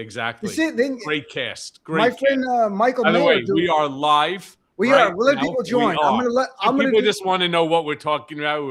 Exactly. You see, then Great cast. Great my cast. friend Michael By the Mayer. way, we are live. We right are. We'll let now. people join. So people just want to know what we're talking about.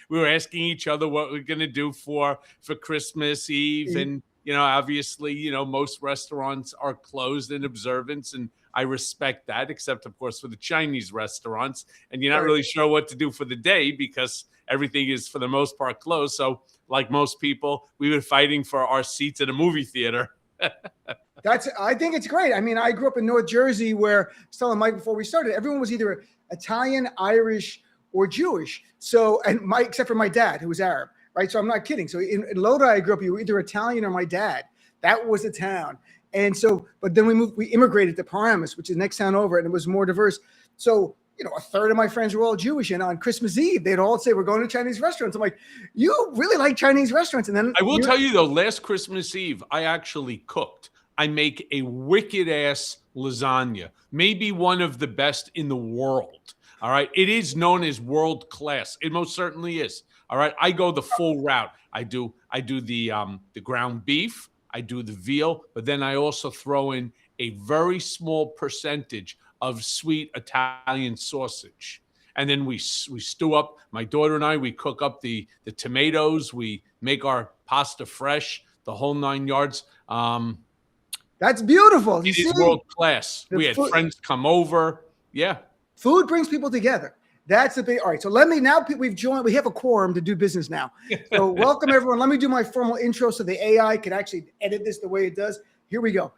We were asking each other what we're going to do for Christmas Eve, and obviously, most restaurants are closed in observance, and I respect that, except of course for the Chinese restaurants, and you're not really sure what to do for the day because everything is for the most part closed. So, like most people, we were fighting for our seats at a movie theater. I think it's great. I mean, I grew up in North Jersey where, I was telling Mike before we started, everyone was either Italian, Irish, or Jewish. So, except for my dad, who was Arab, right? So I'm not kidding. So in Lodi, I grew up, you were either Italian or my dad. That was the town. And so, but then we immigrated to Paramus, which is the next town over, and it was more diverse. So, a third of my friends were all Jewish, and on Christmas Eve, they'd all say, we're going to Chinese restaurants. I'm like, you really like Chinese restaurants? And then I will tell you though, last Christmas Eve, I actually cooked. I make a wicked-ass lasagna, maybe one of the best in the world, all right? It is known as world class. It most certainly is, all right? I go the full route. I do the ground beef, I do the veal, but then I also throw in a very small percentage of sweet Italian sausage. And then we stew up, my daughter and I, we cook up the tomatoes, we make our pasta fresh, the whole 9 yards. That's beautiful. It is world class. We had friends come over. Yeah. Food brings people together. That's the big. All right. So we've joined. We have a quorum to do business now. So welcome everyone. Let me do my formal intro so the AI can actually edit this the way it does. Here we go.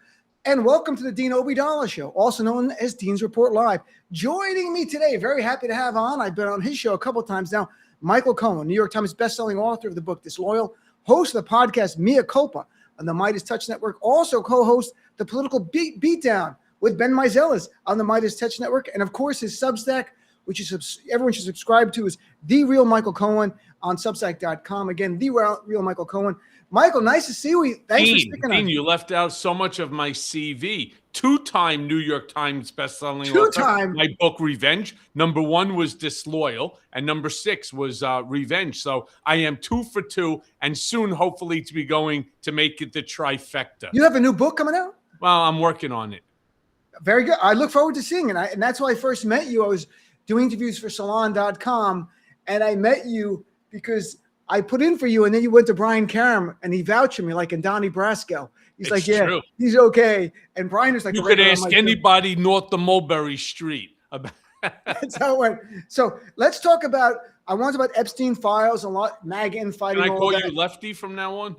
And welcome to the Dean Obeidallah Show, also known as Dean's Report Live. Joining me today, very happy to have on, I've been on his show a couple of times now, Michael Cohen, New York Times bestselling author of the book Disloyal, host of the podcast Mea Culpa on the Midas Touch Network, also co-host the Political Beatdown with Ben Meiselas on the Midas Touch Network, and of course his Substack, which is everyone should subscribe to, is The Real Michael Cohen on Substack.com. Again, The Real Michael Cohen. Michael, nice to see you. Thanks for sticking on. You left out so much of my CV. Two-time New York Times bestselling author. My book, Revenge. Number 1 was Disloyal, and number 6 was Revenge. So I am 2 for 2, and soon, hopefully, to be going to make it the trifecta. You have a new book coming out? Well, I'm working on it. Very good. I look forward to seeing it. And that's why I first met you. I was doing interviews for Salon.com, and I met you because I put in for you, and then you went to Brian Karam, and he vouched for me, like in Donnie Brasco. He's like, yeah, true. He's okay. And Brian was like, you could ask anybody north of Mulberry Street about. That's how it went. So let's talk about. I want to talk about Epstein files, a lot, MAGA infighting. Can I call you Lefty from now on?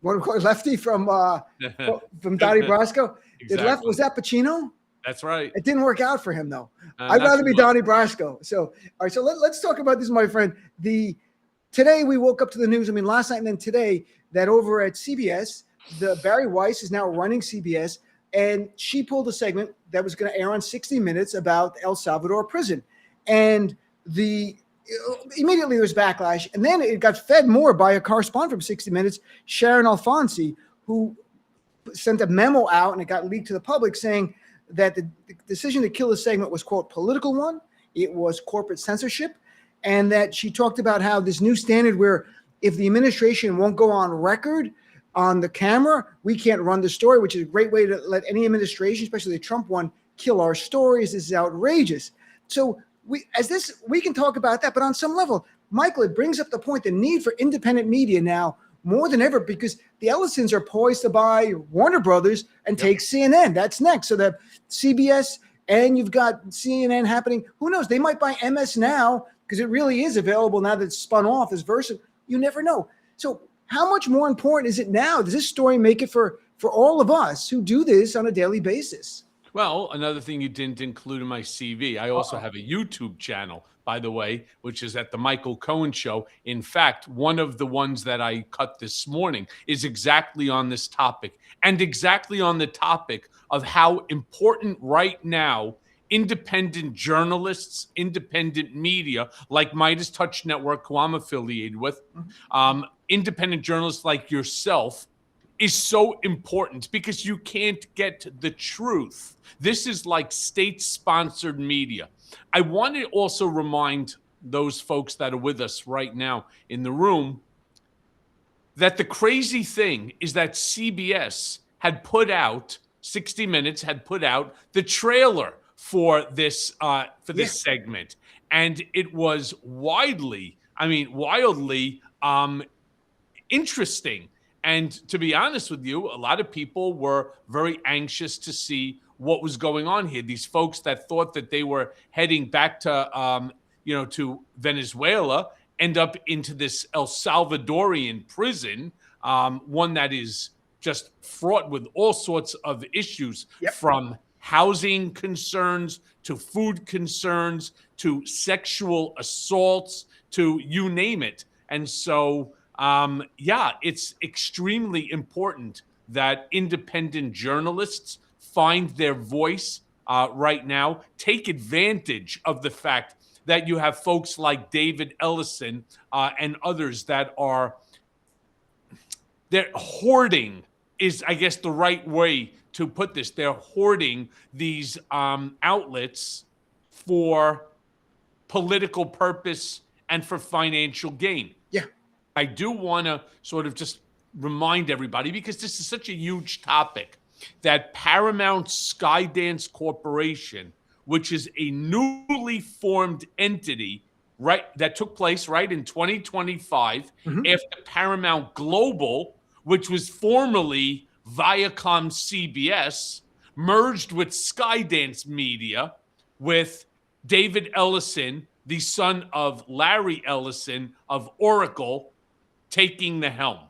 Want to call Lefty from Donnie Brasco? Exactly. Was that Pacino? That's right. It didn't work out for him though. I'd rather be Donnie Brasco. So all right. So let's talk about this, my friend. Today we woke up to the news. I mean, last night and then today that over at CBS, the Barry Weiss is now running CBS, and she pulled a segment that was going to air on 60 Minutes about El Salvador prison, and immediately there was backlash, and then it got fed more by a correspondent from 60 Minutes, Sharon Alfonsi, who sent a memo out, and it got leaked to the public saying that the decision to kill the segment was, quote, political one. It was corporate censorship. And that she talked about how this new standard where if the administration won't go on record on the camera, we can't run the story, which is a great way to let any administration, especially the Trump one, kill our stories. This is outrageous. So we can talk about that, but on some level, Michael, it brings up the point, the need for independent media now more than ever, because the Ellisons are poised to buy Warner Brothers and take CNN. That's next. So that CBS and you've got CNN happening. Who knows? They might buy MS Now, because it really is available now that it's spun off as Versa. You never know. So how much more important is it now? Does this story make it for all of us who do this on a daily basis? Well, another thing you didn't include in my CV, I also have a YouTube channel, by the way, which is at the Michael Cohen Show. In fact, one of the ones that I cut this morning is exactly on this topic, and exactly on the topic of how important right now independent journalists, independent media like Midas Touch Network, who I'm affiliated with, independent journalists like yourself, is so important, because you can't get the truth. This is like state-sponsored media. I want to also remind those folks that are with us right now in the room that the crazy thing is that CBS had put out 60 Minutes had put out the trailer for this segment, and it was wildly interesting. And to be honest with you, a lot of people were very anxious to see what was going on here. These folks that thought that they were heading back to to Venezuela end up into this El Salvadorian prison, one that is just fraught with all sorts of issues, from housing concerns to food concerns to sexual assaults to you name it. And so, it's extremely important that independent journalists find their voice right now, take advantage of the fact that you have folks like David Ellison and others that they're hoarding, is I guess the right way to put this. They're hoarding these outlets for political purpose and for financial gain. Yeah. I do want to sort of just remind everybody, because this is such a huge topic, that Paramount Skydance Corporation, which is a newly formed entity, that took place in 2025 after Paramount Global, which was formerly Viacom CBS, merged with Skydance Media, with David Ellison, the son of Larry Ellison of Oracle, taking the helm.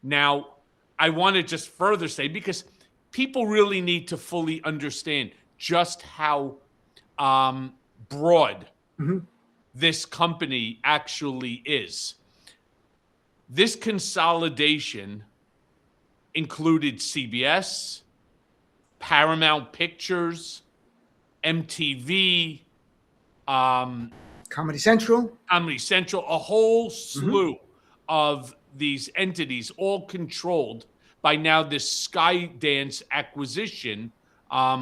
Now, I want to just further say, because people really need to fully understand just how broad this company actually is. This consolidation included CBS, Paramount Pictures, MTV, Comedy Central, a whole slew of these entities, all controlled by now this Skydance acquisition,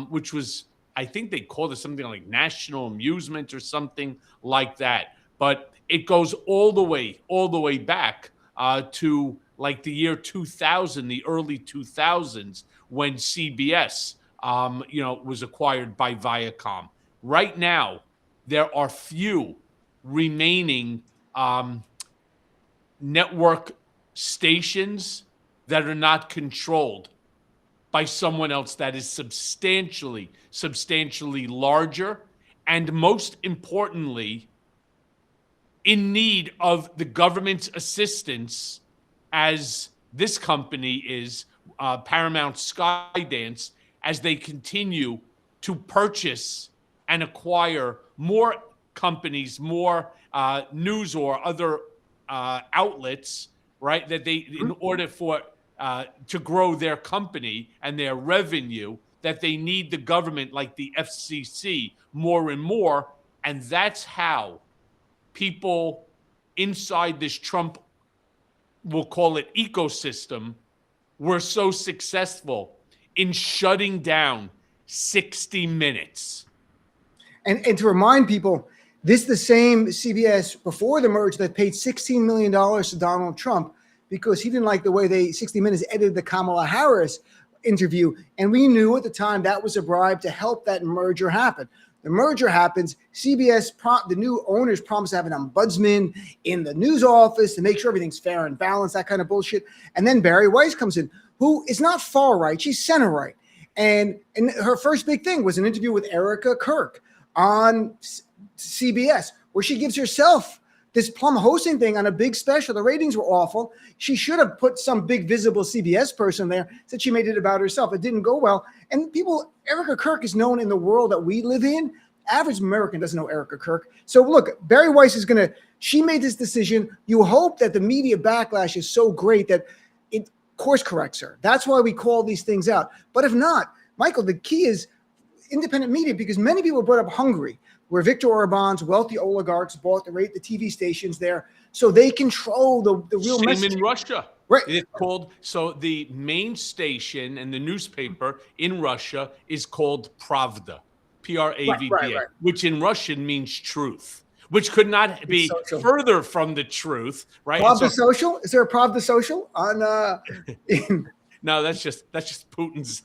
which was, I think they called it something like National Amusement or something like that. But it goes all the way back to like the year 2000, the early 2000s, when CBS, was acquired by Viacom. Right now, there are few remaining network stations that are not controlled by someone else that is substantially larger, and most importantly, in need of the government's assistance, as this company is, Paramount Skydance, as they continue to purchase and acquire more companies, more news or other outlets, right? That they, in order for to grow their company and their revenue, that they need the government, like the FCC, more and more. And that's how people inside this Trump, we'll call it ecosystem, were so successful in shutting down 60 Minutes. And to remind people, this is the same CBS before the merge that paid $16 million to Donald Trump because he didn't like the way 60 Minutes edited the Kamala Harris interview. And we knew at the time that was a bribe to help that merger happen. The merger happens. CBS, the new owners promise to have an ombudsman in the news office to make sure everything's fair and balanced, that kind of bullshit. And then Barry Weiss comes in, who is not far right. She's center right. And her first big thing was an interview with Erica Kirk on CBS, where she gives herself this plum hosting thing on a big special. The ratings were awful. She should have put some big visible CBS person there, said she made it about herself. It didn't go well. And Erica Kirk is known in the world that we live in. Average American doesn't know Erica Kirk. So look, Barry Weiss she made this decision. You hope that the media backlash is so great that it course corrects her. That's why we call these things out. But if not, Michael, the key is independent media, because many people brought up Hungary, where Viktor Orban's wealthy oligarchs bought the TV stations there, so they control the real message. Same in Russia. Right. It's called, so the main station and the newspaper in Russia is called Pravda, Pravda, right. which in Russian means truth, which could not be further from the truth, right? Pravda Social? Is there a Pravda Social on No, that's just Putin's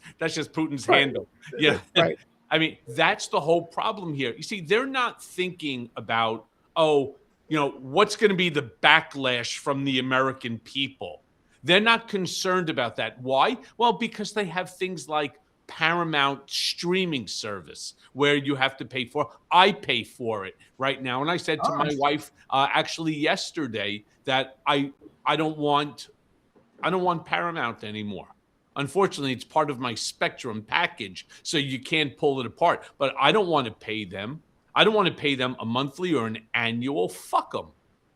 Right. handle. Yeah. Right. I mean, that's the whole problem here. You see, they're not thinking about, oh, what's going to be the backlash from the American people. They're not concerned about that. Why? Well, because they have things like Paramount streaming service where you have to pay for. I pay for it right now, and I said to my wife actually yesterday that I don't want Paramount anymore. Unfortunately, it's part of my Spectrum package, so you can't pull it apart. But I don't want to pay them. I don't want to pay them a monthly or an annual. Fuck them.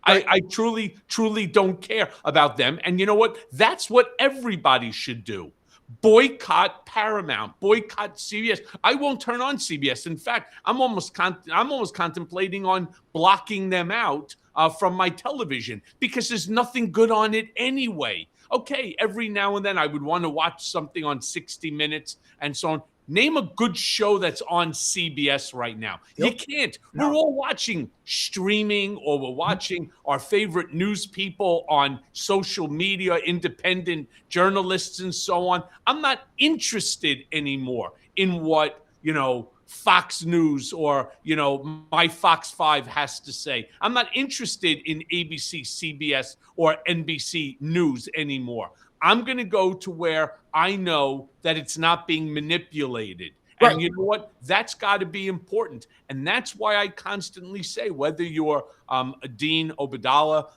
Right. I truly, truly don't care about them. And you know what? That's what everybody should do. Boycott Paramount, boycott CBS. I won't turn on CBS. In fact, I'm almost contemplating on blocking them out from my television because there's nothing good on it anyway. Okay, every now and then I would want to watch something on 60 Minutes and so on. Name a good show that's on CBS right now. Yep. You can't. No. We're all watching streaming, or we're watching our favorite news people on social media, independent journalists and so on. I'm not interested anymore in what, Fox News or, my Fox 5 has to say. I'm not interested in ABC, CBS, or NBC News anymore. I'm going to go to where I know that it's not being manipulated. Right. And you know what? That's got to be important. And that's why I constantly say, whether you're a Dean Obadala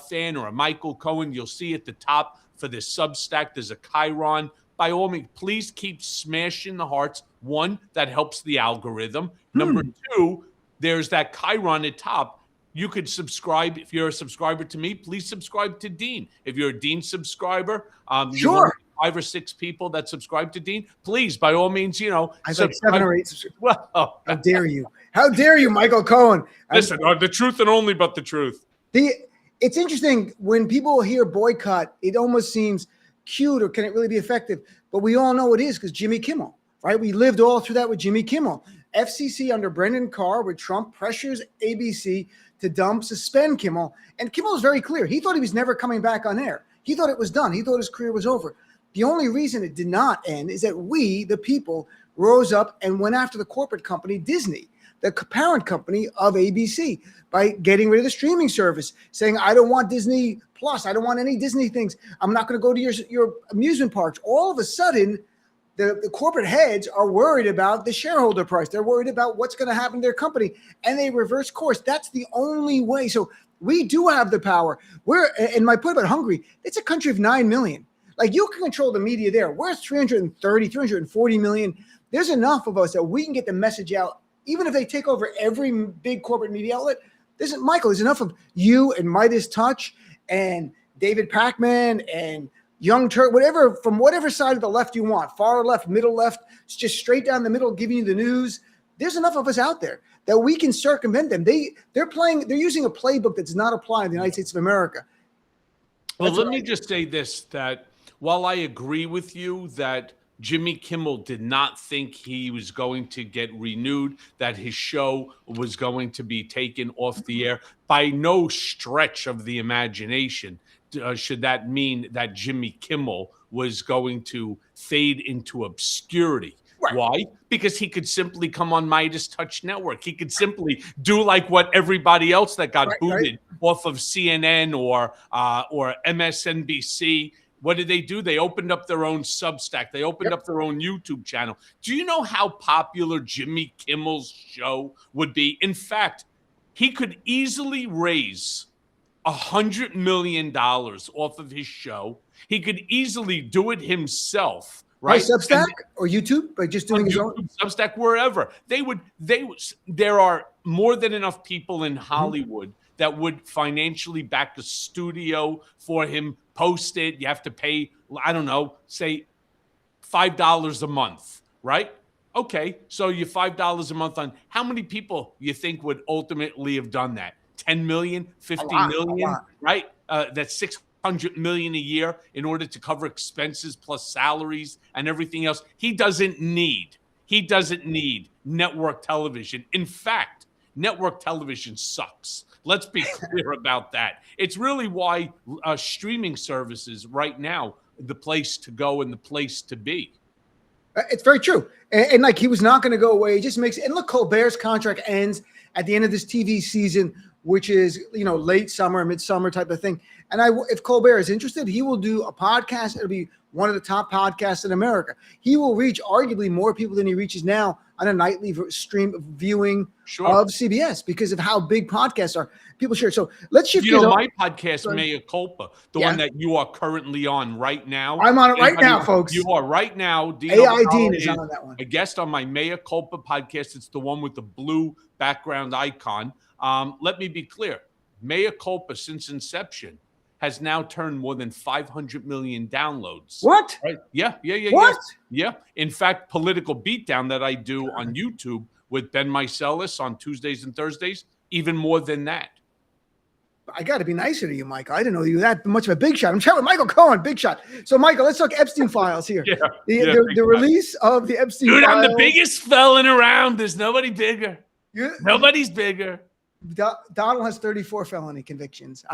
fan or a Michael Cohen, you'll see at the top for this Substack, there's a Chiron. By all means, please keep smashing the hearts. One, that helps the algorithm. Number two, there's that Chiron at top. You could subscribe. If you're a subscriber to me, please subscribe to Dean. If you're a Dean subscriber, you're one of the 5 or 6 people that subscribe to Dean, please, by all means, I like 7 or 8 subscribers. Well, how dare you? How dare you, Michael Cohen? Listen, the truth and only but the truth. It's interesting when people hear boycott, it almost seems cute, or can it really be effective? But we all know it is, because Jimmy Kimmel, right? We lived all through that with Jimmy Kimmel. FCC under Brendan Carr, with Trump pressures ABC to suspend Kimmel. And Kimmel was very clear. He thought he was never coming back on air. He thought it was done. He thought his career was over. The only reason it did not end is that we, the people, rose up and went after the corporate company, Disney, the parent company of ABC, by getting rid of the streaming service, saying, I don't want Disney Plus. I don't want any Disney things. I'm not going to go to your amusement parks. All of a sudden, the corporate heads are worried about the shareholder price. They're worried about what's going to happen to their company, and they reverse course. That's the only way. So we do have the power. And my point about Hungary, it's a country of 9 million. Like, you can control the media there. We're 340 million. There's enough of us that we can get the message out. Even if they take over every big corporate media outlet, there's enough of you and Midas Touch and David Pakman and Young Turk, from whatever side of the left you want, far left, middle left, just straight down the middle, giving you the news. There's enough of us out there that we can circumvent them. They're using a playbook that's not applied in the United States of America. Well, let me just say this, that while I agree with you that Jimmy Kimmel did not think he was going to get renewed, that his show was going to be taken off the air, by no stretch of the imagination should that mean that Jimmy Kimmel was going to fade into obscurity. Right. Why? Because he could simply come on Midas Touch Network. He could simply do like what everybody else that got booted off of CNN or MSNBC. What did they do? They opened up their own Substack. They opened up their own YouTube channel. Do you know how popular Jimmy Kimmel's show would be? In fact, he could easily raise $100 million off of his show. He could easily do it himself, right? By Substack or YouTube, by just doing his own Substack, wherever. There are more than enough people in Hollywood that would financially back a studio for him, post it. You have to pay, I don't know, say $5 a month, right? Okay, so you're $5 a month on how many people you think would ultimately have done that? 10 million, 50 million, right? That's 600 million a year in order to cover expenses plus salaries and everything else. He doesn't need network television. In fact, network television sucks. Let's be clear about that. It's really why streaming services right now the place to go and the place to be. It's very true. And like, he was not going to go away. It just makes it. And look, Colbert's contract ends at the end of this TV season, which is, late summer, midsummer type of thing. And if Colbert is interested, he will do a podcast. It'll be one of the top podcasts in America. He will reach arguably more people than he reaches now on a nightly stream viewing of CBS because of how big podcasts are. People share. So let's shift. My podcast, Mea Culpa, the one that you are currently on right now. I'm on it right now, folks. You are right now. AI Dean is on that one. A guest on my Mea Culpa podcast. It's the one with the blue background icon. Let me be clear. Mea Culpa, since inception, has now turned more than 500 million downloads. What? Right? Yeah. What? Yeah. In fact, Political Beatdown that I do on YouTube with Ben Meiselas on Tuesdays and Thursdays, even more than that. I got to be nicer to you, Michael. I didn't know you were that much of a big shot. I'm chatting with Michael Cohen, big shot. So, Michael, let's talk Epstein files here. The release of the Epstein files. Dude, I'm the biggest felon around. There's nobody bigger. Nobody's bigger. Donald has 34 felony convictions.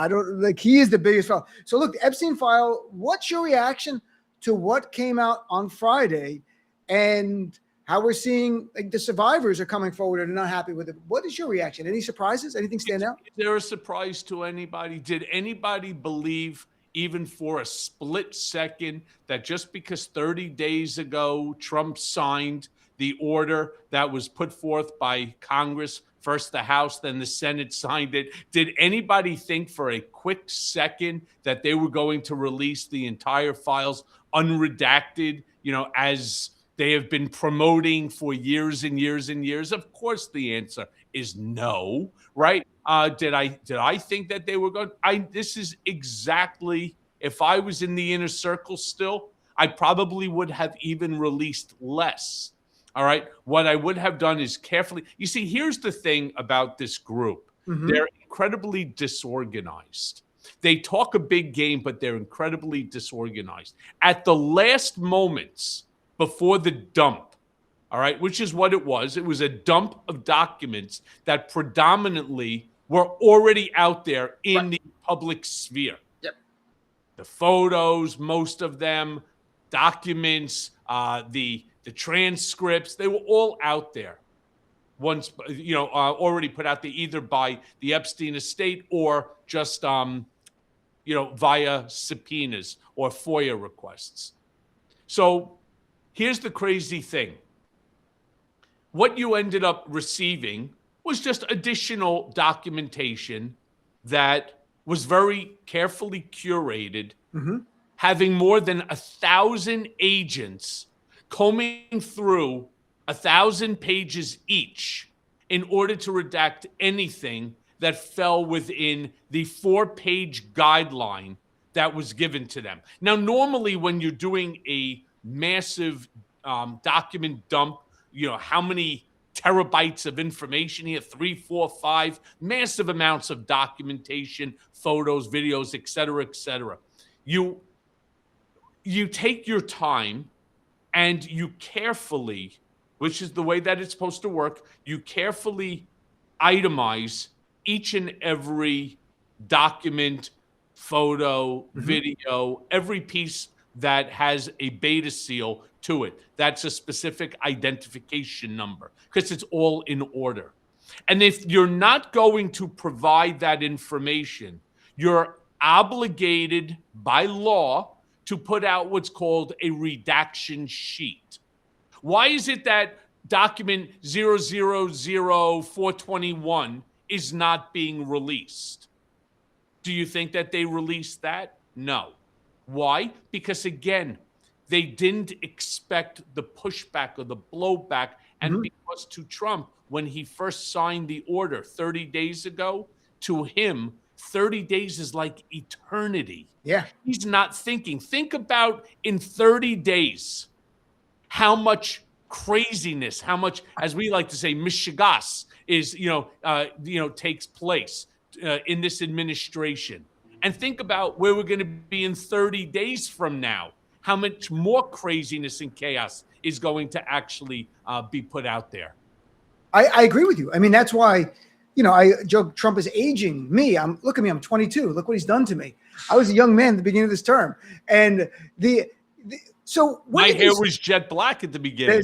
He is the biggest felon. So look, the Epstein file, what's your reaction to what came out on Friday and how we're seeing the survivors are coming forward and not happy with it? What is your reaction? Any surprises? Anything stand out? Is there a surprise to anybody? Did anybody believe even for a split second that just because 30 days ago Trump signed the order that was put forth by Congress, first the House, then the Senate signed it. Did anybody think for a quick second that they were going to release the entire files unredacted, as they have been promoting for years and years and years? Of course, the answer is no, right? Did I think that they were going? This is exactly, if I was in the inner circle still, I probably would have even released less. All right. What I would have done is carefully. You see, here's the thing about this group. Mm-hmm. They're incredibly disorganized. They talk a big game, but they're incredibly disorganized. At the last moments before the dump, all right, which is what it was a dump of documents that predominantly were already out there in the public sphere. Yep. The photos, most of them, documents, the transcripts, they were all out there once, already put out there either by the Epstein estate or just, via subpoenas or FOIA requests. So here's the crazy thing. What you ended up receiving was just additional documentation that was very carefully curated, having more than 1,000 agents combing through 1,000 pages each in order to redact anything that fell within the 4-page guideline that was given to them. Now, normally when you're doing a massive document dump, how many terabytes of information here, 3, 4, 5, massive amounts of documentation, photos, videos, et cetera, you take your time and you carefully, which is the way that it's supposed to work, you carefully itemize each and every document, photo, video, every piece that has a beta seal to it. That's a specific identification number because it's all in order. And if you're not going to provide that information, you're obligated by law to put out what's called a redaction sheet. Why is it that document 000421 is not being released? Do you think that they released that? No. Why? Because again, they didn't expect the pushback or the blowback. And because to Trump, when he first signed the order 30 days ago, to him, 30 days is like eternity. Yeah. He's not thinking. Think about in 30 days, how much craziness, how much, as we like to say, mishigas is, takes place in this administration. And think about where we're going to be in 30 days from now. How much more craziness and chaos is going to actually be put out there. I agree with you. I mean, that's why, I joke Trump is aging me. Look at me, I'm 22. Look what he's done to me. I was a young man at the beginning of this term. And so my hair was jet black at the beginning.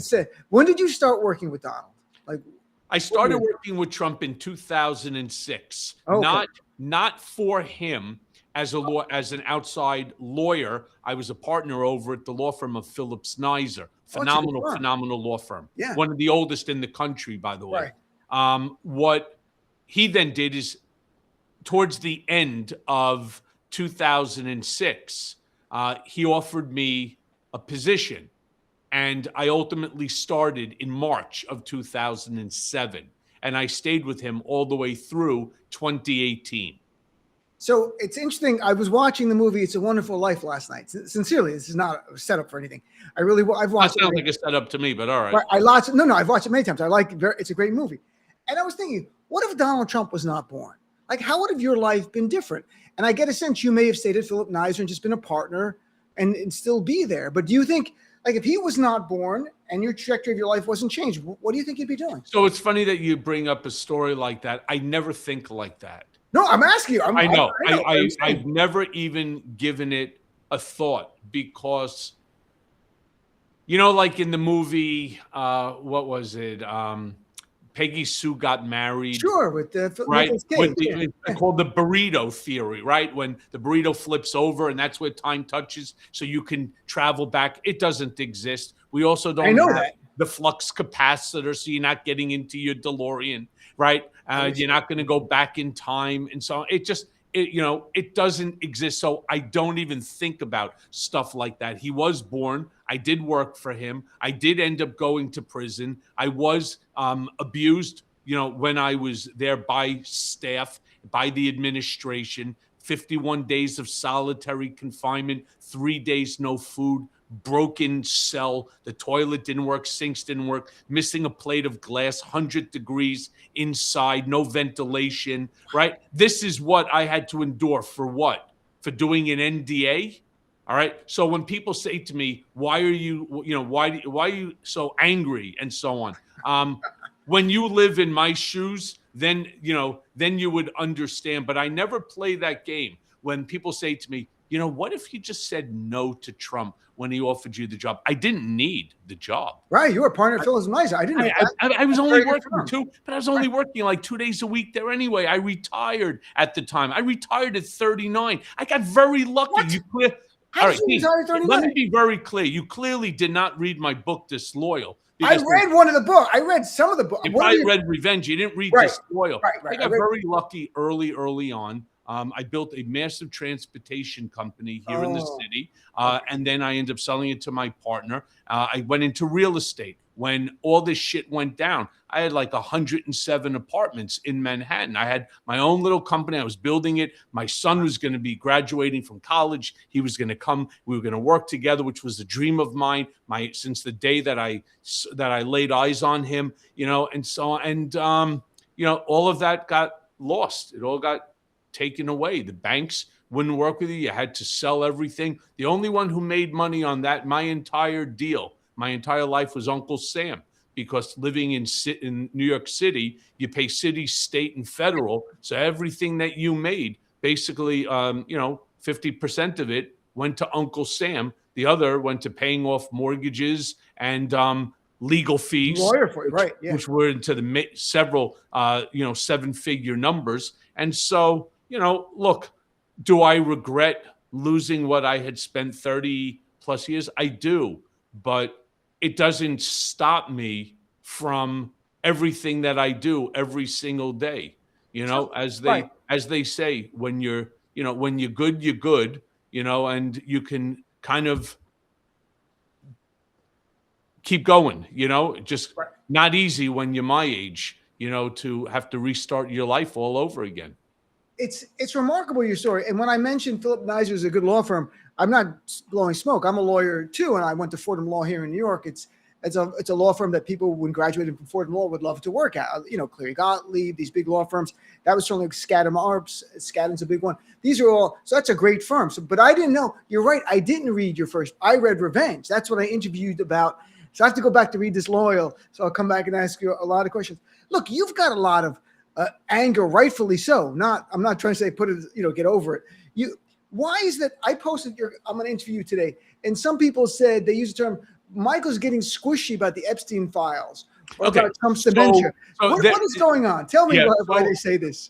When did you start working with Donald? Like, I started working with Trump in 2006. Okay. Not for him as an outside lawyer. I was a partner over at the law firm of Phillips Nizer. Phenomenal law firm. Yeah. One of the oldest in the country, by the way. Right. What he then did is, towards the end of 2006, he offered me a position. And I ultimately started in March of 2007. And I stayed with him all the way through 2018. So it's interesting. I was watching the movie It's a Wonderful Life last night. Sincerely, this is not a setup for anything. I've watched it. Sounds like a setup to me, but all right. I've watched it many times. It's a great movie. And I was thinking, what if Donald Trump was not born? Like, how would have your life been different? And I get a sense you may have stayed at Phillips Nizer and just been a partner and still be there. But do you think, like, if he was not born and your trajectory of your life wasn't changed, what do you think you'd be doing? So it's funny that you bring up a story like that. I never think like that. No, I'm asking you. I know. I've never even given it a thought because, like in the movie, what was it? Peggy Sue Got Married. Sure, with right. It's called the burrito theory, right? When the burrito flips over and that's where time touches, so you can travel back. It doesn't exist. We also don't have the flux capacitor, so you're not getting into your DeLorean, right? You're not going to go back in time, and so it doesn't exist. So I don't even think about stuff like that. He was born. I did work for him. I did end up going to prison. I was abused, when I was there by staff, by the administration. 51 days of solitary confinement, 3 days no food, broken cell, the toilet didn't work, sinks didn't work, missing a plate of glass, 100 degrees inside, no ventilation, right? This is what I had to endure for what? For doing an NDA? All right. So when people say to me, why are you, why are you so angry and so on? When you live in my shoes, then you would understand. But I never play that game. When people say to me, what if you just said no to Trump when he offered you the job? I didn't need the job. Right. You were a partner at Phillips Nizer. I didn't know that. I was only working but I was only working like 2 days a week there anyway. I retired at the time. I retired at 39. I got very lucky. What? All right, let me be very clear. You clearly did not read my book, Disloyal. I read one of the book. I read some of the book. You probably read Revenge. You didn't read Disloyal. Right. I got very lucky early on. I built a massive transportation company here in the city, and then I ended up selling it to my partner. I went into real estate. When all this shit went down, I had like 107 apartments in Manhattan. I had my own little company. I was building it. My son was going to be graduating from college. He was going to come. We were going to work together, which was a dream of mine. Since the day that I laid eyes on him, and so all of that got lost. It all got taken away. The banks wouldn't work with you. You had to sell everything. The only one who made money on that, my entire life, was Uncle Sam, because living in New York City, you pay city, state, and federal. So everything that you made, basically, 50% of it went to Uncle Sam. The other went to paying off mortgages and legal fees, lawyer for you, right? Yeah. Which were into the several, 7-figure numbers. And so, look, do I regret losing what I had spent 30 plus years? I do, but it doesn't stop me from everything that I do every single day. As they say, when you're good, you're good, and you can kind of keep going, just not easy when you're my age, to have to restart your life all over again. It's remarkable, your story. And when I mentioned Phillips Nizer is a good law firm, I'm not blowing smoke. I'm a lawyer too, and I went to Fordham Law here in New York. It's a law firm that people, when graduated from Fordham Law, would love to work at. Cleary Gottlieb, these big law firms. That was certainly Skadden's a big one. These are all, so that's a great firm. So, but I didn't know. You're right. I didn't read your first. I read Revenge. That's what I interviewed about. So I have to go back to read Disloyal. So I'll come back and ask you a lot of questions. Look, you've got a lot of anger, rightfully so. I'm not trying to say put it, get over it. Why is that? I posted I'm going to interview you today, and some people said they use the term Michael's getting squishy about the Epstein files or about Trump's dementia. What is going on? Tell me why they say this.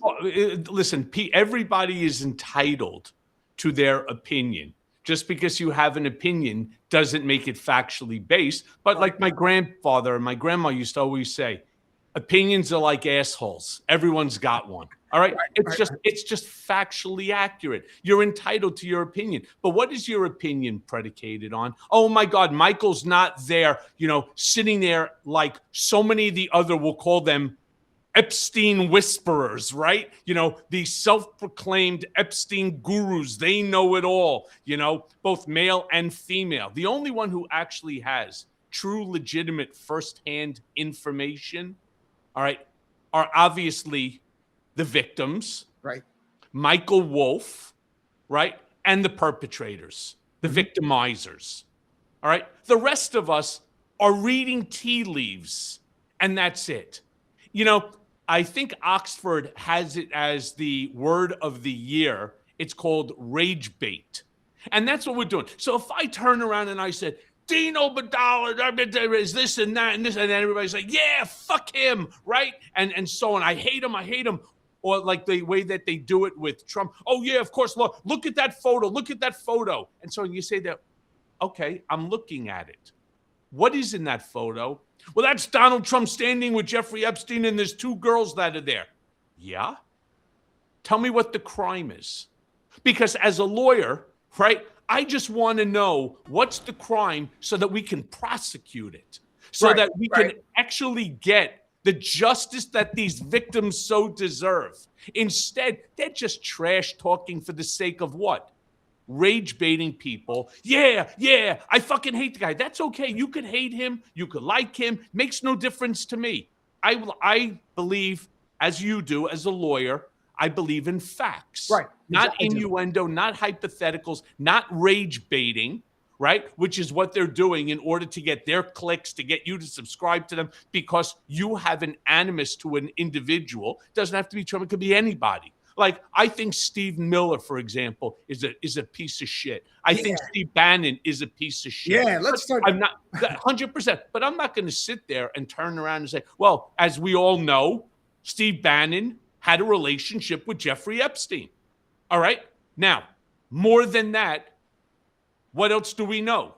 Listen, everybody is entitled to their opinion. Just because you have an opinion doesn't make it factually based. But like my grandfather and my grandma used to always say, opinions are like assholes. Everyone's got one. All right. It's just factually accurate. You're entitled to your opinion. But what is your opinion predicated on? Oh my God, Michael's not there, sitting there like so many of the other, we'll call them Epstein whisperers, right? These self-proclaimed Epstein gurus, they know it all, both male and female. The only one who actually has true, legitimate firsthand information, all right, are obviously the victims, right? Michael Wolff, right? And the perpetrators, the victimizers, all right? The rest of us are reading tea leaves, and that's it. I think Oxford has it as the word of the year. It's called rage bait. And that's what we're doing. So if I turn around and I said, Dino Badala is this and that and this, and then everybody's like, yeah, fuck him, right? And so on. I hate him. Or like the way that they do it with Trump. Oh, yeah, of course. Look at that photo. And so you say that, okay, I'm looking at it. What is in that photo? Well, that's Donald Trump standing with Jeffrey Epstein, and there's two girls that are there. Yeah? Tell me what the crime is. Because as a lawyer, right, I just want to know what's the crime so that we can prosecute it, so that we can actually get the justice that these victims so deserve. Instead, they're just trash talking for the sake of what? Rage baiting people. Yeah, I fucking hate the guy. That's okay. You could hate him. You could like him. Makes no difference to me. I believe, as you do, as a lawyer, I believe in facts. Right. Not innuendo, not hypotheticals, not rage baiting, right? Which is what they're doing in order to get their clicks, to get you to subscribe to them because you have an animus to an individual. It doesn't have to be Trump. It could be anybody. Like, I think Steve Miller, for example, is a piece of shit. I think Steve Bannon is a piece of shit. Yeah, let's start. I'm not 100%, but I'm not going to sit there and turn around and say, well, as we all know, Steve Bannon had a relationship with Jeffrey Epstein. All right? Now, more than that, what else do we know?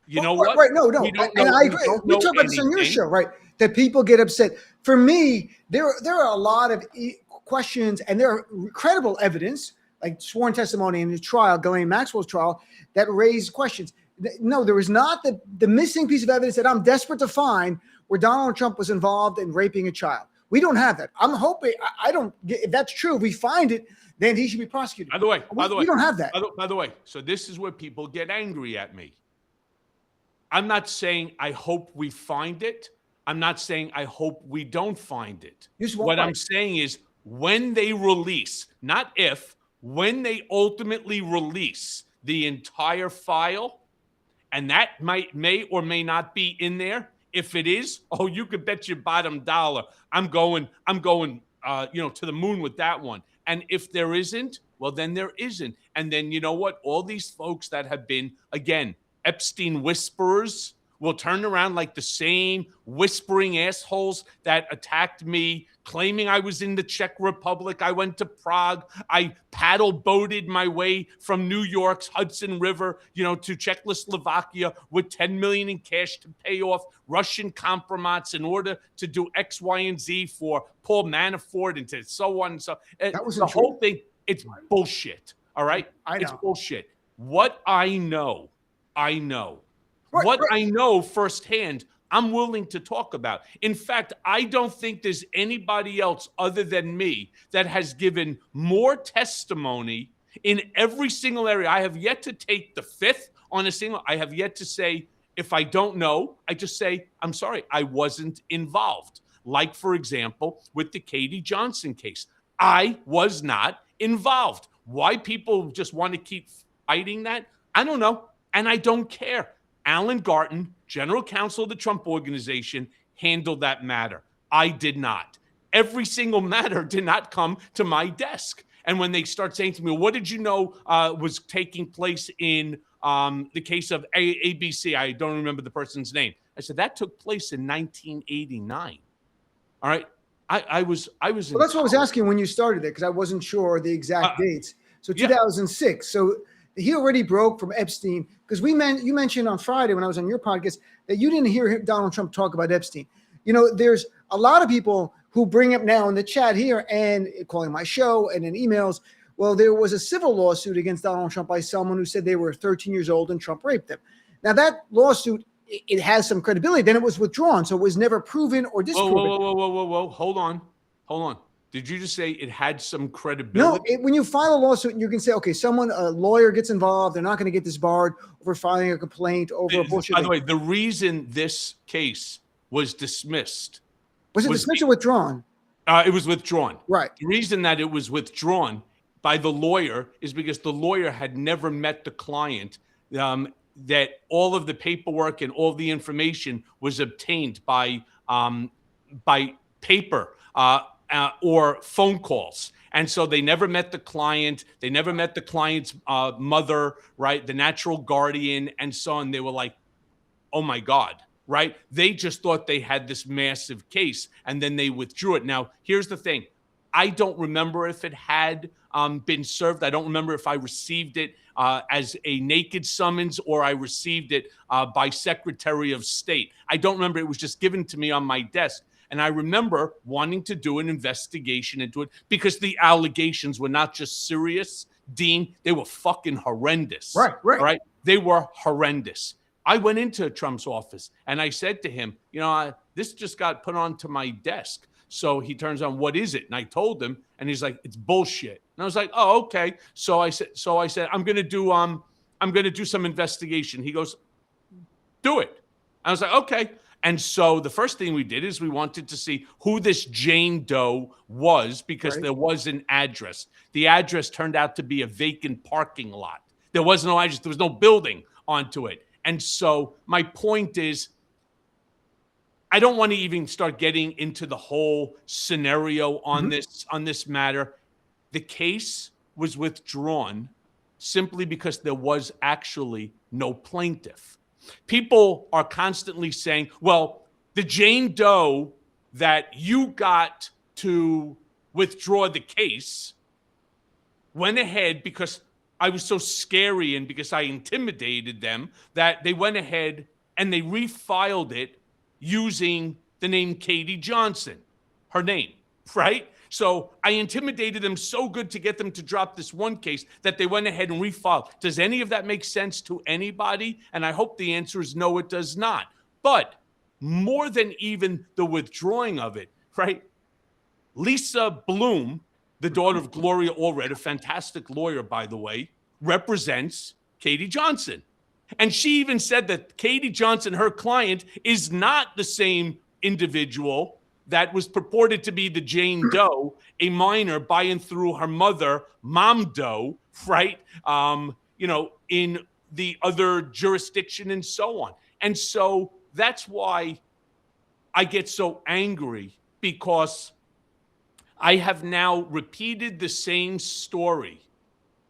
You know what? Right, no. And I agree. We talk about this on your show, right? That people get upset. For me, there are a lot of questions, and there are credible evidence, like sworn testimony in the trial, Ghislaine Maxwell's trial, that raised questions. No, there was not the missing piece of evidence that I'm desperate to find where Donald Trump was involved in raping a child. We don't have that. I'm hoping, if that's true, if we find it, then he should be prosecuted. By the way, we don't have that. By the way, so this is where people get angry at me. I'm not saying I hope we find it. I'm not saying I hope we don't find it. What I'm saying is when they release, not if, when they ultimately release the entire file, and that may or may not be in there. If it is, oh, you could bet your bottom dollar I'm going, to the moon with that one. And if there isn't, well, then there isn't. And then you know what? All these folks that have been, again, Epstein whisperers will turn around like the same whispering assholes that attacked me, claiming I was in the Czech Republic. I went to Prague. I paddle boated my way from New York's Hudson River, to Czechoslovakia with $10 million in cash to pay off Russian compromise in order to do X, Y, and Z for Paul Manafort and to so on and so. That was the whole thing. It's bullshit. All right, it's bullshit. What I know. What I know firsthand, I'm willing to talk about. In fact, I don't think there's anybody else other than me that has given more testimony in every single area. I have yet to take the fifth on a single. I have yet to say, if I don't know, I just say, I'm sorry, I wasn't involved. Like, for example, with the Katie Johnson case, I was not involved. Why people just want to keep fighting that, I don't know, and I don't care. Alan Garten, general counsel of the Trump Organization, handled that matter. I did not. every single matter did not come to my desk. And when they start saying to me, what did you know was taking place in the case of ABC? I don't remember the person's name. I said, that took place in 1989. All right. I was Well, that's what I was asking when you started it, because I wasn't sure the exact dates. So 2006. Yeah. So he already broke from Epstein, because you mentioned on Friday when I was on your podcast that you didn't hear Donald Trump talk about Epstein. You know, there's a lot of people who bring up now in the chat here and calling my show and in emails, well, there was a civil lawsuit against Donald Trump by someone who said they were 13 years old and Trump raped them. Now, that lawsuit, it has some credibility. Then it was withdrawn, so it was never proven or disproven. Whoa. Hold on. Did you just say it had some credibility? No, when you file a lawsuit, you can say, okay, a lawyer gets involved. They're not going to get disbarred over filing a complaint over a bullshit. By the way, the reason this case was dismissed. Was it dismissed or withdrawn? It was withdrawn. Right. The reason that it was withdrawn by the lawyer is because the lawyer had never met the client, that all of the paperwork and all the information was obtained by paper or phone calls. And so they never met the client. They never met the client's mother, right? The natural guardian and so on. They were like, oh my God. Right? They just thought they had this massive case, and then they withdrew it. Now, here's the thing. I don't remember if it had been served. I don't remember if I received it as a naked summons or I received it by Secretary of State. I don't remember. It was just given to me on my desk. And I remember wanting to do an investigation into it because the allegations were not just serious, Dean. They were fucking horrendous. Right? They were horrendous. I went into Trump's office and I said to him, this just got put onto my desk. So he turns on, what is it? And I told him, and he's like, it's bullshit. And I was like, oh, okay. So I said, I'm going to do some investigation. He goes, do it. I was like, okay. And so the first thing we did is we wanted to see who this Jane Doe was, because there was an address. The address turned out to be a vacant parking lot. There was no address. There was no building onto it. And so my point is, I don't want to even start getting into the whole scenario on this matter. The case was withdrawn simply because there was actually no plaintiff. People are constantly saying, well, the Jane Doe that you got to withdraw the case went ahead because I was so scary and because I intimidated them that they went ahead and they refiled it using the name Katie Johnson, her name, right? So I intimidated them so good to get them to drop this one case that they went ahead and refiled. Does any of that make sense to anybody? And I hope the answer is no, it does not. But more than even the withdrawing of it, right? Lisa Bloom, the daughter of Gloria Allred, a fantastic lawyer, by the way, represents Katie Johnson. And she even said that Katie Johnson, her client, is not the same individual that was purported to be the Jane Doe, a minor by and through her mother, Mom Doe, right? In the other jurisdiction and so on. And so that's why I get so angry, because I have now repeated the same story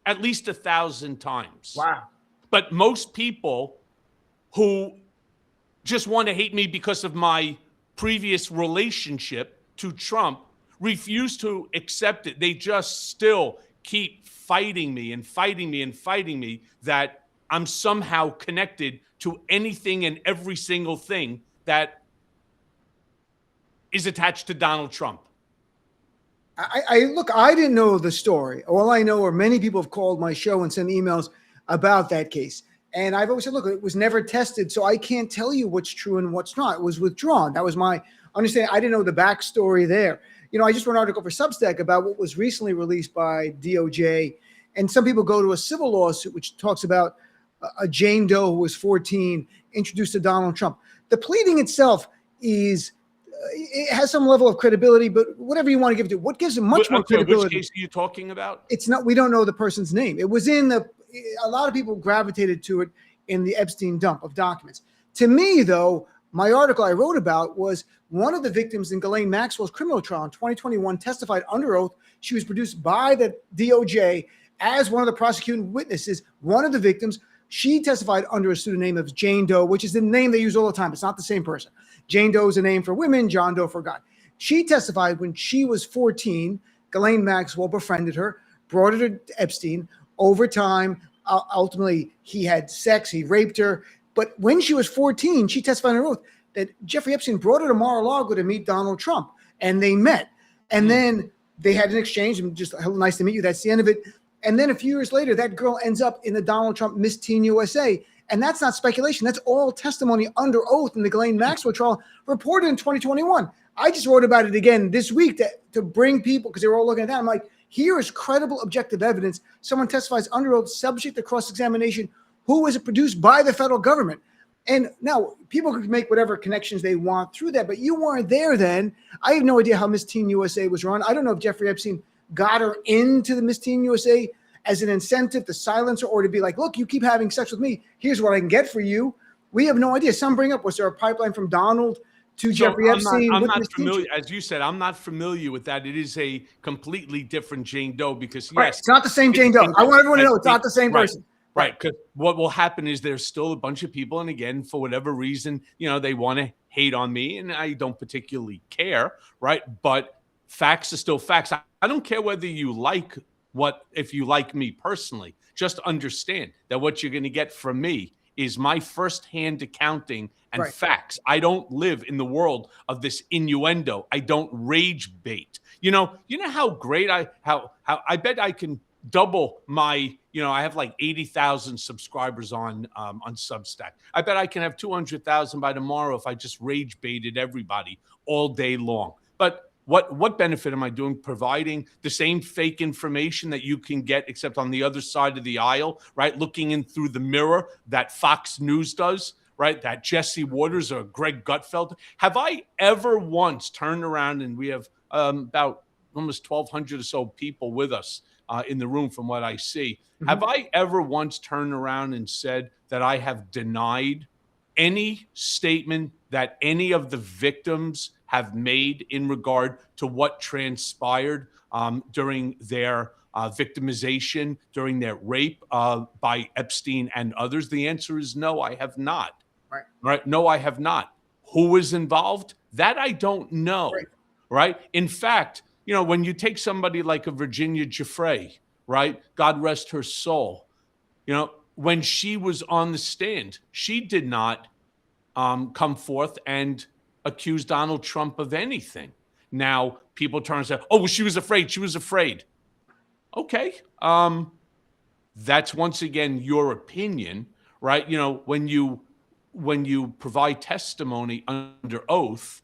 at least 1,000 times. Wow. But most people who just want to hate me because of my previous relationship to Trump refuse to accept it. They just still keep fighting me and fighting me and fighting me that I'm somehow connected to anything and every single thing that is attached to Donald Trump. I didn't know the story. All I know are many people have called my show and sent emails about that case. And I've always said, look, it was never tested, so I can't tell you what's true and what's not. It was withdrawn. That was my understanding. I didn't know the backstory there. I just wrote an article for Substack about what was recently released by DOJ. And some people go to a civil lawsuit, which talks about a Jane Doe who was 14, introduced to Donald Trump. The pleading itself it has some level of credibility, but whatever you want to give it to, what gives it much more credibility? Which case are you talking about? It's not, we don't know the person's name. It was a lot of people gravitated to it in the Epstein dump of documents. To me, though, my article I wrote about was one of the victims in Ghislaine Maxwell's criminal trial in 2021 testified under oath. She was produced by the DOJ as one of the prosecuting witnesses. One of the victims, she testified under a pseudonym of Jane Doe, which is the name they use all the time. It's not the same person. Jane Doe is a name for women, John Doe for God. She testified when she was 14, Ghislaine Maxwell befriended her, brought her to Epstein. Over time, ultimately, he had sex, he raped her. But when she was 14, she testified under oath that Jeffrey Epstein brought her to Mar-a-Lago to meet Donald Trump, and they met. And then they had an exchange, and just nice to meet you. That's the end of it. And then a few years later, that girl ends up in the Donald Trump Miss Teen USA. And that's not speculation. That's all testimony under oath in the Ghislaine Maxwell trial reported in 2021. I just wrote about it again this week to bring people, because they were all looking at that. I'm like, here is credible, objective evidence. Someone testifies under oath, subject to cross-examination, who was produced by the federal government. And now people can make whatever connections they want through that, but you weren't there then. I have no idea how Miss Teen USA was run. I don't know if Jeffrey Epstein got her into the Miss Teen USA as an incentive to silence her, or to be like, look, you keep having sex with me, here's what I can get for you. We have no idea. Some bring up, was there a pipeline from Donald to Jeffrey Epstein? I'm not familiar, as you said, I'm not familiar with that. It is a completely different Jane Doe, because right. It's not the same Jane Doe. I want everyone to know it's not the same person. Right, because what will happen is there's still a bunch of people, and again, for whatever reason, they want to hate on me, and I don't particularly care, right? But facts are still facts. I don't care whether you like if you like me personally. Just understand that what you're going to get from me is my firsthand accounting and facts. I don't live in the world of this innuendo. I don't rage bait. You know how great how I bet I can double my, I have like 80,000 subscribers on Substack. I bet I can have 200,000 by tomorrow if I just rage baited everybody all day long. But what benefit am I doing? Providing the same fake information that you can get, except on the other side of the aisle, right? Looking in through the mirror that Fox News does, right? That Jesse Waters or Greg Gutfeld. Have I ever once turned around, and we have about almost 1,200 or so people with us in the room from what I see. Mm-hmm. Have I ever once turned around and said that I have denied any statement that any of the victims have made in regard to what transpired during their victimization, during their rape by Epstein and others? The answer is no, I have not. Right? No, I have not. Who was involved? That I don't know. Right? In fact, when you take somebody like a Virginia Giuffre, right? God rest her soul. When she was on the stand, she did not come forth and accuse Donald Trump of anything. Now, people turn and say, oh, well, she was afraid. She was afraid. Okay. That's once again your opinion, right? When you provide testimony under oath,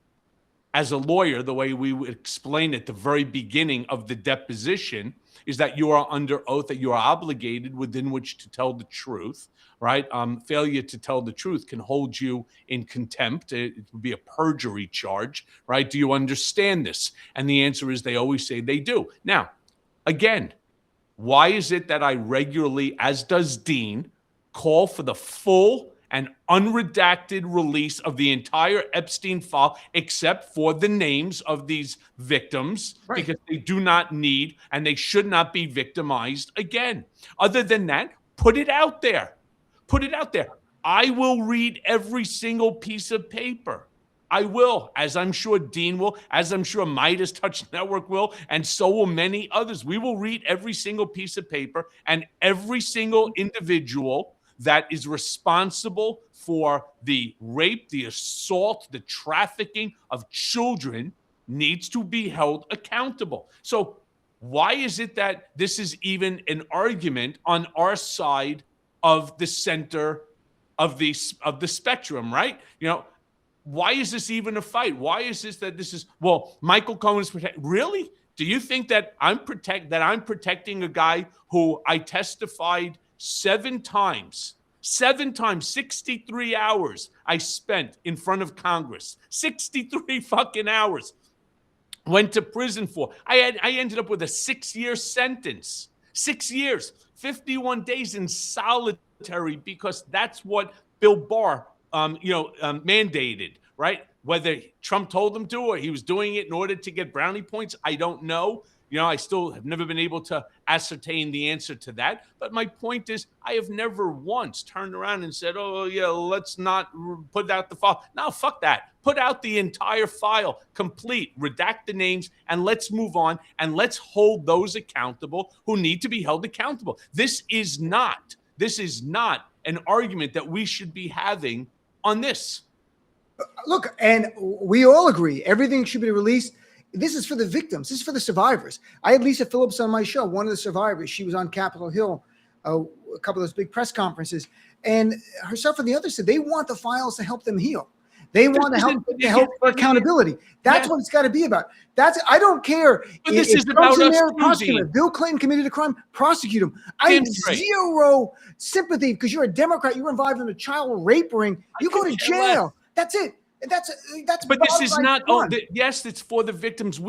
as a lawyer, the way we would explain at the very beginning of the deposition is that you are under oath, that you are obligated within which to tell the truth, right? Failure to tell the truth can hold you in contempt. It would be a perjury charge, right? Do you understand this? And the answer is they always say they do. Now, again, why is it that I regularly, as does Dean, call for the full and unredacted release of the entire Epstein file, except for the names of these victims, because they do not need and they should not be victimized again. Other than that, put it out there. Put it out there. I will read every single piece of paper. I will, as I'm sure Dean will, as I'm sure Midas Touch Network will, and so will many others. We will read every single piece of paper, and every single individual that is responsible for the rape, the assault, the trafficking of children needs to be held accountable. So why is it that this is even an argument on our side of the center of the spectrum, right? Why is this even a fight? Why is this that this is, well, Michael Cohen is protected? Really? Do you think that I'm protecting a guy who I testified 7 times, 63 hours I spent in front of Congress, 63 fucking hours, went to prison for. I ended up with a 6-year sentence, 6 years, 51 days in solitary, because that's what Bill Barr mandated, right? Whether Trump told him to or he was doing it in order to get brownie points, I don't know. I still have never been able to ascertain the answer to that. But my point is, I have never once turned around and said, oh, yeah, let's not put out the file. No, fuck that. Put out the entire file, complete, redact the names, and let's move on. And let's hold those accountable who need to be held accountable. This is not an argument that we should be having on this. Look, and we all agree everything should be released. This is for the victims. This is for the survivors. I had Lisa Phillips on my show, one of the survivors. She was on Capitol Hill, a couple of those big press conferences. And herself and the others said they want the files to help them heal. They want to help for accountability. That's what it's got to be about. I don't care. But this is about us prosecute. Bill Clinton committed a crime, prosecute him. I have zero sympathy because you're a Democrat. You were involved in a child rape ring. You go to jail. That's it. That's. But this is not. Yes, it's for the victims.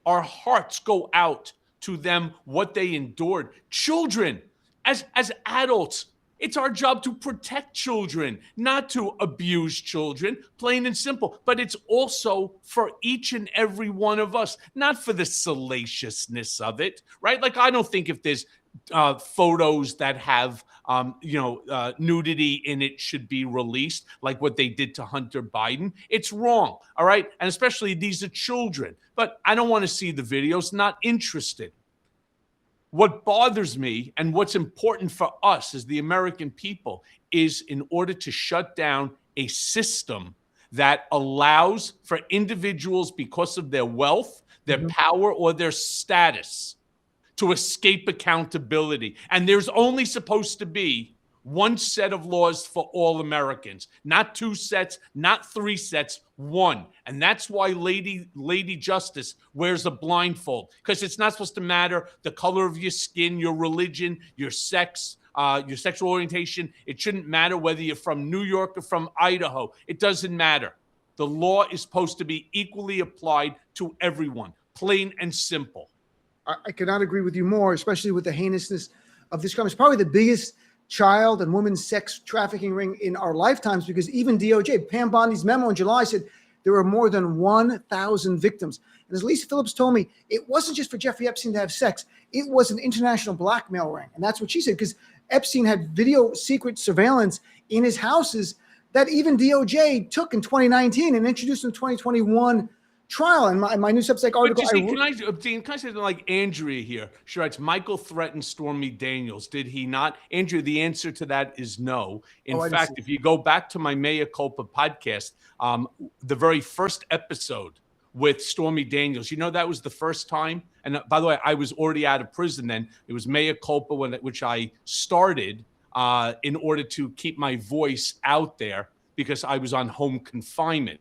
Our hearts go out to them, what they endured. Children, as adults, it's our job to protect children, not to abuse children, plain and simple. But it's also for each and every one of us, not for the salaciousness of it, right? Like, I don't think if there's photos that have nudity in it should be released, like what they did to Hunter Biden. It's wrong, all right? And especially these are children. But I don't want to see the videos, not interested. What bothers me and what's important for us as the American people is in order to shut down a system that allows for individuals, because of their wealth, their power, or their status, to escape accountability. And there's only supposed to be one set of laws for all Americans, not two sets, not three sets, one. And that's why Lady Justice wears a blindfold, because it's not supposed to matter the color of your skin, your religion, your sex, your sexual orientation. It shouldn't matter whether you're from New York or from Idaho. It doesn't matter. The law is supposed to be equally applied to everyone, plain and simple. I could not agree with you more, especially with the heinousness of this crime. It's probably the biggest child and women's sex trafficking ring in our lifetimes, because even DOJ, Pam Bondi's memo in July said there were more than 1,000 victims. And as Lisa Phillips told me, it wasn't just for Jeffrey Epstein to have sex. It was an international blackmail ring. And that's what she said, because Epstein had video secret surveillance in his houses that even DOJ took in 2019 and introduced in 2021 trial. And my new Substack article. See, can I say something like Andrea here? She writes, Michael threatened Stormy Daniels. Did he not? Andrea, the answer to that is no. In fact, if you go back to my Mea Culpa podcast, the very first episode with Stormy Daniels, that was the first time. And by the way, I was already out of prison then. It was Mea Culpa, which I started in order to keep my voice out there because I was on home confinement.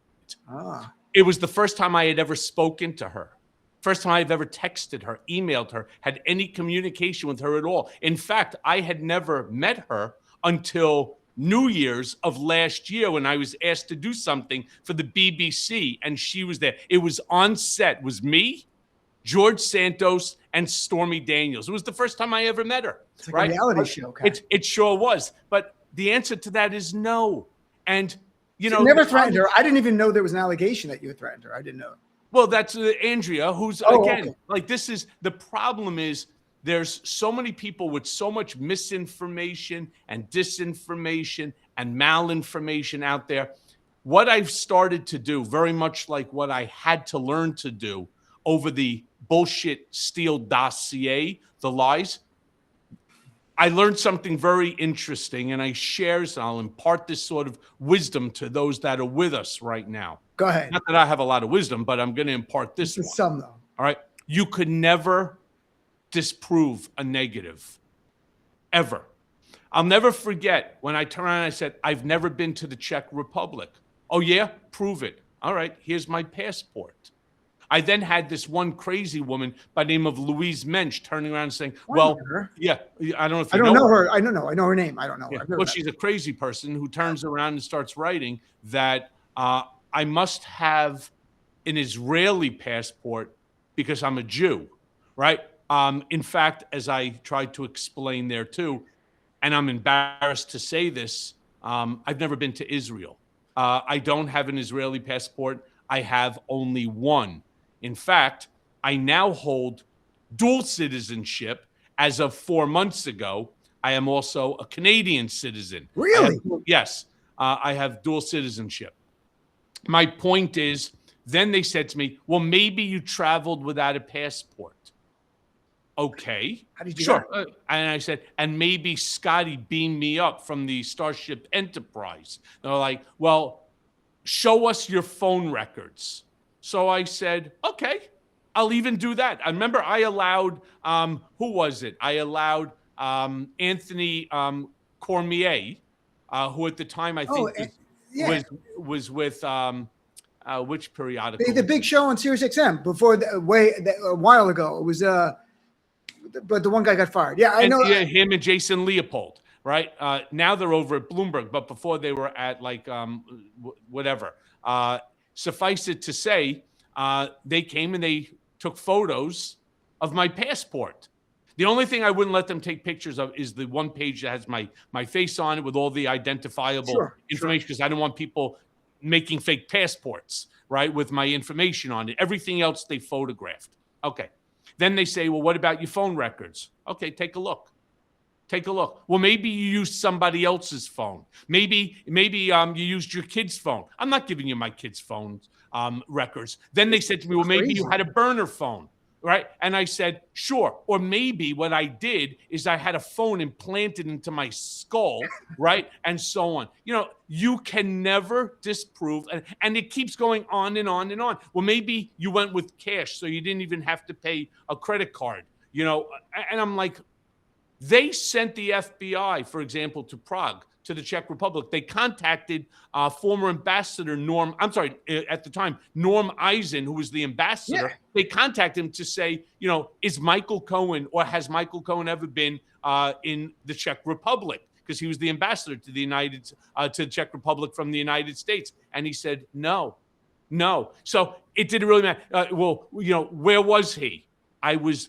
It was the first time I had ever spoken to her. First time I've ever texted her, emailed her, had any communication with her at all. In fact, I had never met her until New Year's of last year when I was asked to do something for the BBC, and she was there. It was on set. It was me, George Santos, and Stormy Daniels. It was the first time I ever met her. It's like a reality show. Okay. It sure was. But the answer to that is no. And you never threatened her. I didn't even know there was an allegation that you had threatened her. I didn't know. Well, that's Andrea, who's like, this is the problem is there's so many people with so much misinformation and disinformation and malinformation out there. What I've started to do, very much like what I had to learn to do over the bullshit Steele dossier, the lies, I learned something very interesting, and I'll impart this sort of wisdom to those that are with us right now. Go ahead. Not that I have a lot of wisdom, but I'm going to impart this one. Some, though. All right. You could never disprove a negative, ever. I'll never forget when I turned around and I said, I've never been to the Czech Republic. Oh, yeah? Prove it. All right. Here's my passport. I then had this one crazy woman by the name of Louise Mensch turning around and saying, well, yeah, I don't know if you know her. I don't know. I know her name. I don't know. Yeah. Well, she's a crazy person who turns around and starts writing that I must have an Israeli passport because I'm a Jew, right? In fact, as I tried to explain there too, and I'm embarrassed to say this, I've never been to Israel. I don't have an Israeli passport. I have only one. In fact, I now hold dual citizenship. As of 4 months ago, I am also a Canadian citizen. Really? Yes, I have dual citizenship. My point is, then they said to me, well, maybe you traveled without a passport. Okay. How did you Sure. And I said, and maybe Scotty beamed me up from the Starship Enterprise. They're like, well, show us your phone records. So I said, okay, I'll even do that. I remember I allowed, who was it? I allowed Anthony Cormier, who at the time I think was with which periodical? The big show on Sirius XM before a while ago. It was but the one guy got fired. Yeah, I know. Yeah, him and Jason Leopold, right? Now they're over at Bloomberg, but before they were at like whatever. Suffice it to say, they came and they took photos of my passport. The only thing I wouldn't let them take pictures of is the one page that has my face on it with all the identifiable information, because I don't want people making fake passports, right, with my information on it. Everything else they photographed. Okay. Then they say, well, what about your phone records? Okay, take a look. Take a look. Well, maybe you used somebody else's phone. Maybe you used your kid's phone. I'm not giving you my kid's phone records. Then they said to me, well, maybe you had a burner phone, right? And I said, sure. Or maybe what I did is I had a phone implanted into my skull, right? And so on. You know, you can never disprove. And it keeps going on and on and on. Well, maybe you went with cash, so you didn't even have to pay a credit card, you know? And I'm like, they sent the FBI, for example, to Prague, to the Czech Republic. They contacted former ambassador at the time, Norm Eisen, who was the ambassador. Yeah. They contacted him to say, you know, is Michael Cohen, or has Michael Cohen ever been in the Czech Republic? Because he was the ambassador to the Czech Republic from the United States. And he said, no. So it didn't really matter. Well, you know, where was he? I was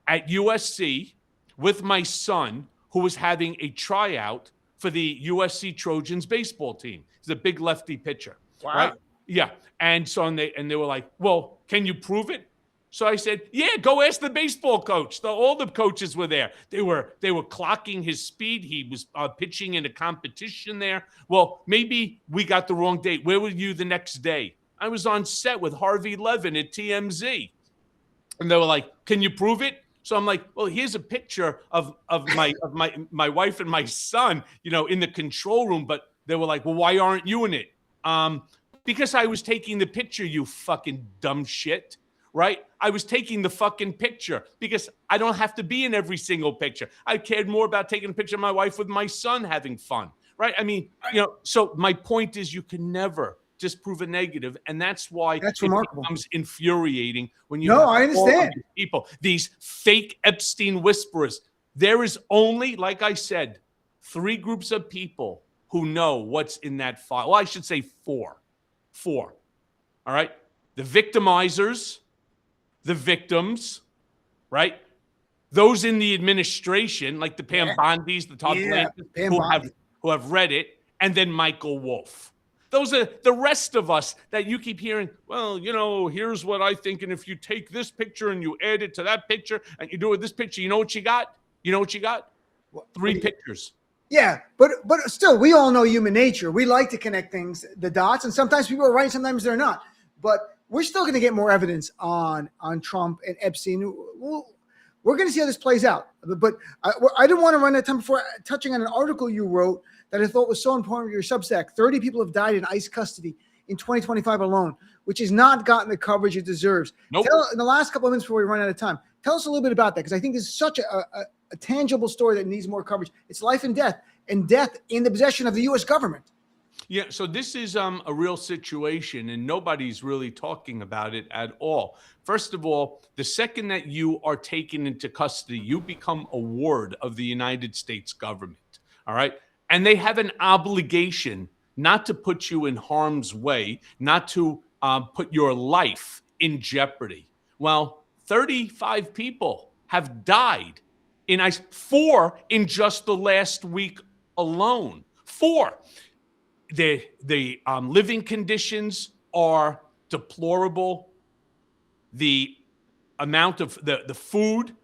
at USC with my son, who was having a tryout for the USC Trojans baseball team. He's a big lefty pitcher. Wow. Right? Yeah. And so they were like, well, can you prove it? So I said, yeah, go ask the baseball coach. All the coaches were there. They were clocking his speed. He was pitching in a competition there. Well, maybe we got the wrong date. Where were you the next day? I was on set with Harvey Levin at TMZ. And they were like, can you prove it? So I'm like, well, here's a picture of my wife and my son, you know, in the control room. But they were like, well, why aren't you in it? Because I was taking the picture, you fucking dumb shit, right? I was taking the fucking picture because I don't have to be in every single picture. I cared more about taking a picture of my wife with my son having fun, right? I mean, you know, so my point is you can never disprove a negative, and that's why it becomes infuriating when you I understand people, these fake Epstein whisperers. There is only, like I said, 3 groups of people who know what's in that file. Well, I should say 4. All right, the victimizers, the victims, right? Those in the administration, like the Pam Bondis, the Todd Blanchard, who have read it, and then Michael Wolff. Those are the rest of us that you keep hearing, well, you know, here's what I think. And if you take this picture and you add it to that picture and you do it with this picture, you know what you got? You know what you got? 3 pictures. Yeah, but still, we all know human nature. We like to connect the dots, and sometimes people are right, sometimes they're not. But we're still going to get more evidence on Trump and Epstein. We're going to see how this plays out. But I didn't want to run out of time before touching on an article you wrote that I thought was so important for your Substack. 30 people have died in ICE custody in 2025 alone, which has not gotten the coverage it deserves. Nope. In the last couple of minutes before we run out of time, tell us a little bit about that, because I think this is such a tangible story that needs more coverage. It's life and death in the possession of the U.S. government. Yeah, so this is a real situation, and nobody's really talking about it at all. First of all, the second that you are taken into custody, you become a ward of the United States government, all right? And they have an obligation not to put you in harm's way, not to put your life in jeopardy. Well, 35 people have died in ICE, 4 in just the last week alone. 4. The living conditions are deplorable. The amount of the food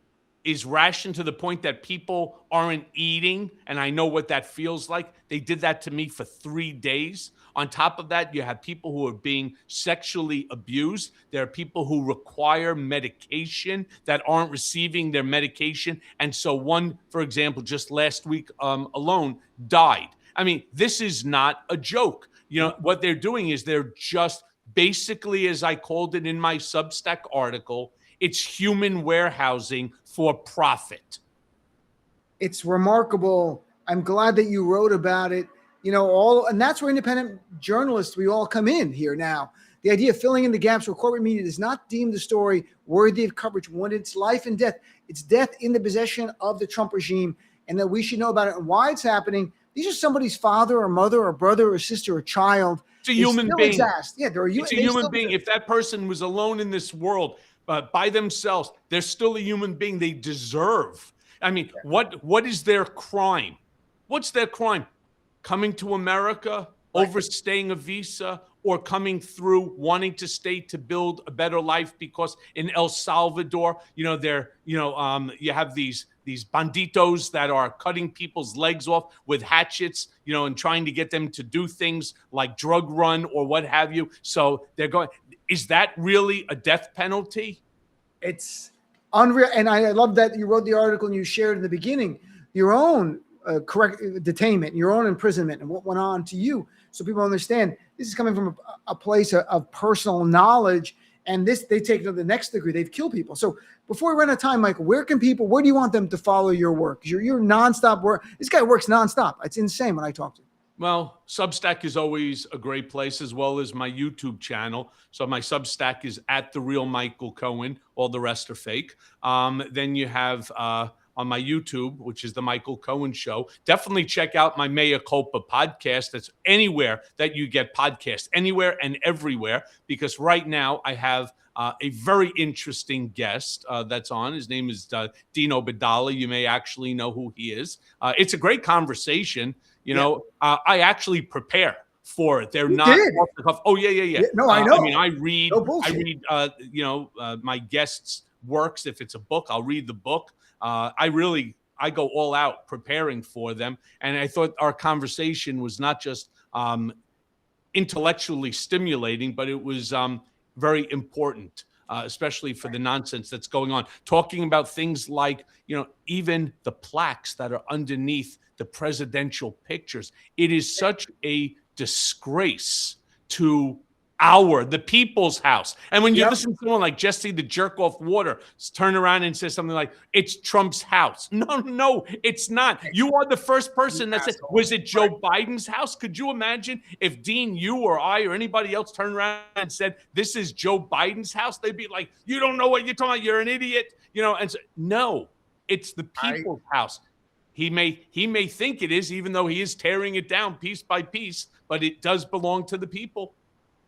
is rationed to the point that people aren't eating, and I know what that feels like. They did that to me for 3 days. On top of that, you have people who are being sexually abused. There are people who require medication that aren't receiving their medication. And so one, for example, just last week alone, died. I mean, this is not a joke. You know, what they're doing is they're just basically, as I called it in my Substack article, it's human warehousing for profit. It's remarkable. I'm glad that you wrote about it. You know, and that's where independent journalists, we all come in here now. The idea of filling in the gaps where corporate media does not deem the story worthy of coverage when it's life and death. It's death in the possession of the Trump regime, and that we should know about it and why it's happening. These are somebody's father or mother or brother or sister or child. It's a human being. Yeah, it's a human being. If that person was alone in this world, by themselves, they're still a human being. They deserve. I mean, what is their crime? What's their crime? Coming to America, overstaying a visa, or coming through wanting to stay to build a better life? Because in El Salvador, you have these banditos that are cutting people's legs off with hatchets, and trying to get them to do things like drug run or what have you. So they're going. Is that really a death penalty? It's unreal. And I love that you wrote the article and you shared in the beginning your own correct detainment, your own imprisonment, and what went on to you, so people understand this is coming from a place of personal knowledge. And they take it to the next degree. They've killed people. So before we run out of time, Michael, where do you want them to follow your work? You're nonstop work. This guy works nonstop. It's insane when I talk to him. Well, Substack is always a great place, as well as my YouTube channel. So my Substack is at The Real Michael Cohen. All the rest are fake. Then you have on my YouTube, which is The Michael Cohen Show. Definitely check out my Mea Culpa podcast. That's anywhere that you get podcasts, anywhere and everywhere, because right now I have a very interesting guest that's on. His name is Dino Badala. You may actually know who he is. It's a great conversation. I actually prepare for it. They're not off the cuff. Oh, yeah. No, I know. I mean, I read, my guests' works. If it's a book, I'll read the book. I go all out preparing for them. And I thought our conversation was not just intellectually stimulating, but it was very important, especially for the nonsense that's going on. Talking about things like, even the plaques that are underneath the presidential pictures. It is such a disgrace to the people's house. And when you listen to someone like Jesse the Jerk Off Water turn around and say something like, it's Trump's house. No, it's not. You are the first person that said, was it Joe Biden's house? Could you imagine if Dean, you or I or anybody else turned around and said, this is Joe Biden's house? They'd be like, you don't know what you're talking about. You're an idiot. And so, no, it's the people's house. He may think it is, even though he is tearing it down piece by piece, but it does belong to the people.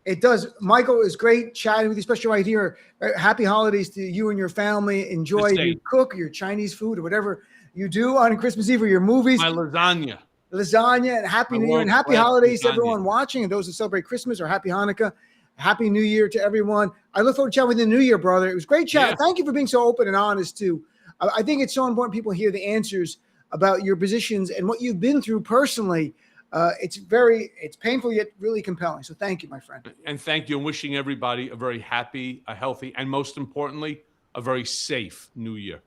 It does. Michael, it was great chatting with you, especially right here. Happy holidays to you and your family. Enjoy your cook, your Chinese food, or whatever you do on Christmas Eve, or your movies. My lasagna. And Happy New Year and happy holidays to everyone watching, and those who celebrate Christmas, or Happy Hanukkah. Happy New Year to everyone. I look forward to chatting with you in the New Year, brother. It was great chat. Yeah. Thank you for being so open and honest, too. I think it's so important people hear the answers about your positions and what you've been through personally. It's painful yet really compelling. So thank you, my friend. And thank you. I'm wishing everybody a very happy, a healthy, and most importantly, a very safe New Year.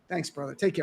Thanks, brother. Take care.